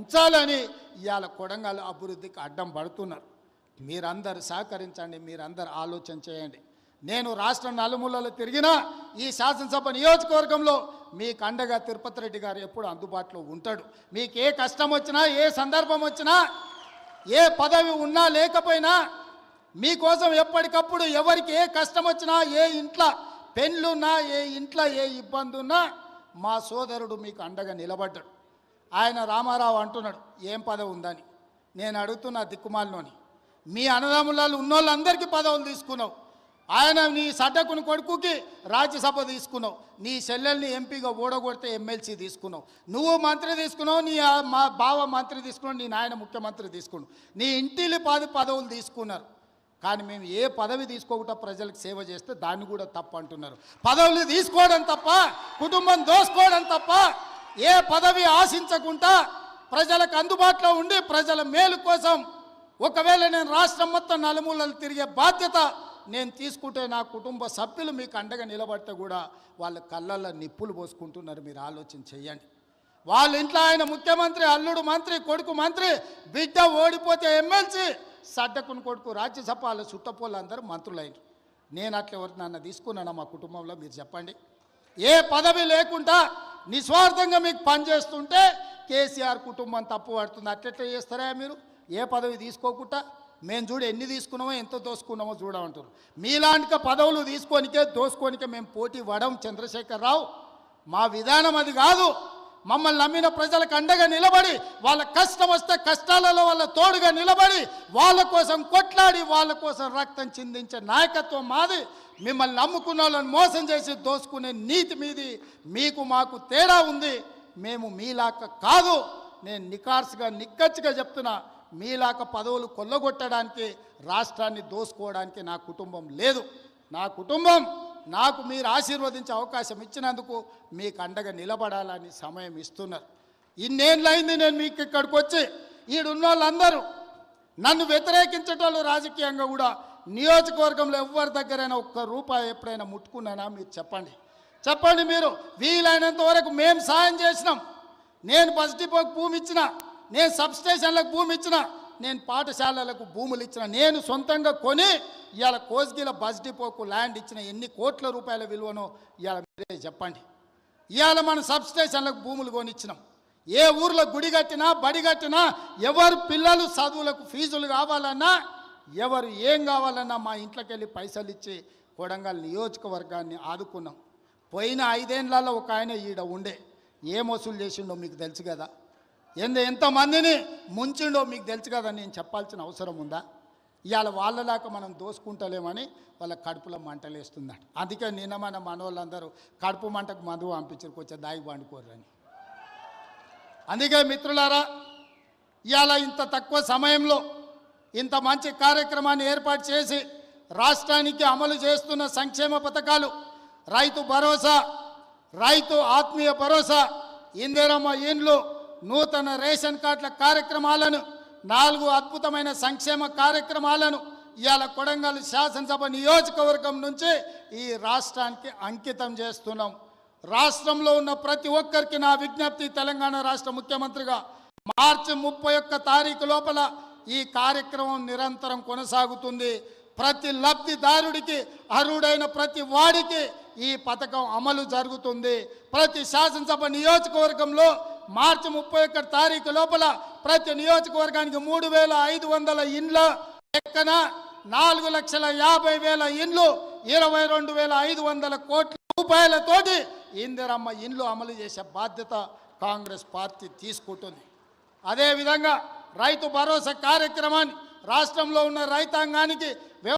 ఉంచాలని ఇవాళ కొడంగల్ అభివృద్ధికి అడ్డం పడుతున్నారు. మీరందరూ సహకరించండి, మీరందరూ ఆలోచన చేయండి. నేను రాష్ట్రం నలుమూలలో తిరిగినా ఈ శాసనసభ నియోజకవర్గంలో మీకు అండగా తిరుపతి రెడ్డి గారు ఎప్పుడు అందుబాటులో ఉంటాడు. మీకు ఏ కష్టం వచ్చినా, ఏ సందర్భం వచ్చినా, ఏ పదవి ఉన్నా లేకపోయినా మీకోసం ఎప్పటికప్పుడు ఎవరికి ఏ కష్టం వచ్చినా, ఏ ఇంట్లో పెళ్ళున్నా, ఏ ఇంట్లో ఏ ఇబ్బంది ఉన్నా మా సోదరుడు మీకు అండగా నిలబడ్డాడు. ఆయన రామారావు అంటున్నాడు ఏం పదవి ఉందని. నేను అడుగుతున్నా దిక్కుమాలినోని, మీ అన్నదమ్ములలో ఉన్నోళ్ళందరికీ పదవులు తీసుకున్నావు. ఆయన నీ సడ్డకుని కొడుకుకి రాజ్యసభ తీసుకున్నావు, నీ చెల్లెల్ని ఎంపీగా ఓడగొడితే ఎమ్మెల్సీ తీసుకున్నావు, నువ్వు మంత్రి తీసుకున్నావు, నీ మా బావ మంత్రి తీసుకున్నావు, నీ నాయన ముఖ్యమంత్రి తీసుకున్నావు, నీ ఇంటిలి పదవులు తీసుకున్నారు. కానీ మేము ఏ పదవి తీసుకోకుండా ప్రజలకు సేవ చేస్తే దాన్ని కూడా తప్పు అంటున్నారు. పదవులు తీసుకోవడం తప్ప, కుటుంబం దోసుకోవడం తప్ప, ఏ పదవి ఆశించకుండా ప్రజలకు అందుబాటులో ఉండి ప్రజల మేలు కోసం ఒకవేళ నేను రాష్ట్రం మొత్తం నలుమూలలు తిరిగే బాధ్యత నేను తీసుకుంటే నా కుటుంబ సభ్యులు మీకు అండగా నిలబడితే కూడా వాళ్ళ కళ్ళల్లో నిప్పులు పోసుకుంటున్నారు. మీరు ఆలోచన చేయండి. వాళ్ళ ఇంట్లో ఆయన ముఖ్యమంత్రి, అల్లుడు మంత్రి, కొడుకు మంత్రి, బిడ్డ ఓడిపోతే ఎమ్మెల్సీ, సడ్డకుని కొడుకు రాజ్యసభ, వాళ్ళ చుట్టపోళ్ళు అందరూ మంత్రులైన. నేను అట్లా ఎవరు నన్ను తీసుకున్నాను మా కుటుంబంలో? మీరు చెప్పండి. ఏ పదవి లేకుండా నిస్వార్థంగా మీకు పనిచేస్తుంటే కేసీఆర్ కుటుంబం తప్పు పడుతుంది. అట్లెట్లా చేస్తారా మీరు? ఏ పదవి తీసుకోకుండా మేము చూడు ఎన్ని తీసుకున్నామో ఎంత దోసుకున్నామో చూడమంటారు. మీలాంటి పదవులు తీసుకోనికే దోసుకోనికే మేము పోటీ పడం చంద్రశేఖరరావు. మా విధానం అది కాదు. మమ్మల్ని నమ్మిన ప్రజలకు అండగా నిలబడి, వాళ్ళ కష్టం వస్తే కష్టాలలో వాళ్ళ తోడుగా నిలబడి, వాళ్ళ కోసం కొట్లాడి, వాళ్ళ కోసం రక్తం చిందించే నాయకత్వం మాది. మిమ్మల్ని నమ్ముకున్న వాళ్ళని మోసం చేసి దోసుకునే నీతి మీది. మీకు మాకు తేడా ఉంది. మేము మీలాక కాదు. నేను నిక్కచ్చిగా చెప్తున్నా, మీలాక పదవులు కొల్లగొట్టడానికి, రాష్ట్రాన్ని దోసుకోవడానికి నా కుటుంబం లేదు. నా కుటుంబం నాకు మీరు ఆశీర్వదించే అవకాశం ఇచ్చినందుకు మీకు అండగా నిలబడాలని సమయం ఇస్తున్నారు. ఇన్నేళ్ళైంది నేను మీకు ఇక్కడికి వచ్చి. ఈడున్న వాళ్ళందరూ నన్ను వ్యతిరేకించేటోళ్ళు రాజకీయంగా కూడా నియోజకవర్గంలో ఎవరి దగ్గరైనా ఒక్క రూపాయి ఎప్పుడైనా ముట్టుకున్నానా? మీరు చెప్పండి. చెప్పండి. మీరు వీలైనంత వరకు మేము సాయం చేసినాం. నేను బస్ డిపోకి భూమి ఇచ్చిన, నేను సబ్స్టేషన్లకు భూమి ఇచ్చిన, నేను పాఠశాలలకు భూములు ఇచ్చిన, నేను సొంతంగా కొని ఇవాళ కోస్గిల బస్ డిపోకు ల్యాండ్ ఇచ్చిన ఎన్ని కోట్ల రూపాయల విలువనో ఇవాళ మీరే చెప్పండి. ఇవాళ మన సబ్స్టేషన్లకు భూములు కొనిచ్చినాం. ఏ ఊర్లో గుడి కట్టినా, బడి కట్టినా, ఎవరు పిల్లలు చదువులకు ఫీజులు కావాలన్నా, ఎవరు ఏం కావాలన్నా మా ఇంట్లోకి వెళ్ళి పైసలు ఇచ్చి కొడంగల్ నియోజకవర్గాన్ని ఆదుకున్నాం. పోయిన 5 ఏళ్లలో ఒక ఆయన ఈడ ఉండే ఏం వసూలు చేసిండో మీకు తెలుసు కదా. ఎంతమందిని ముంచిండో మీకు తెలుసు కదా. నేను చెప్పాల్సిన అవసరం ఉందా? ఇవాళ వాళ్ళలాగా మనం దోసుకుంటలేమని వాళ్ళ కడుపులో మంటలేస్తుందట. అందుకే నిన్న మన మనోళ్ళందరూ కడుపు మంటకు మందు పంపించారు, కొంచెం దాగి పండుకోరని. అందుకే మిత్రులారా, ఇవాళ ఇంత తక్కువ సమయంలో ఇంత మంచి కార్యక్రమాన్ని ఏర్పాటు చేసి రాష్ట్రానికి అమలు చేస్తున్న సంక్షేమ పథకాలు, రైతు భరోసా, రైతు ఆత్మీయ భరోసా, ఇందిరమ్మ ఇండ్లు, నూతన రేషన్ కార్డుల కార్యక్రమాలను, 4 అద్భుతమైన సంక్షేమ కార్యక్రమాలను ఇవాళ కొడంగల్ శాసనసభ నియోజకవర్గం నుంచి ఈ రాష్ట్రానికి అంకితం చేస్తున్నాం. రాష్ట్రంలో ఉన్న ప్రతి ఒక్కరికి నా విజ్ఞప్తి, తెలంగాణ రాష్ట్ర ముఖ్యమంత్రిగా మార్చి 31 తారీఖు లోపల ఈ కార్యక్రమం నిరంతరం కొనసాగుతుంది. ప్రతి లబ్ధిదారుడికి, అర్హుడైన ప్రతి వాడికి ఈ పథకం అమలు జరుగుతుంది. ప్రతి శాసనసభ నియోజకవర్గంలో మార్చి 31 తారీఖు లోపల ప్రతి నియోజకవర్గానికి 3500 ఇండ్ల లెక్కన 4,50,000 ఇండ్లు, 22,500 కోట్ల రూపాయలతోటి ఇందిరమ్మ ఇండ్లు అమలు చేసే బాధ్యత కాంగ్రెస్ పార్టీ తీసుకుంటుంది. అదేవిధంగా రైతు భరోసా కార్యక్రమాన్ని రాష్ట్రంలో ఉన్న రైతాంగానికి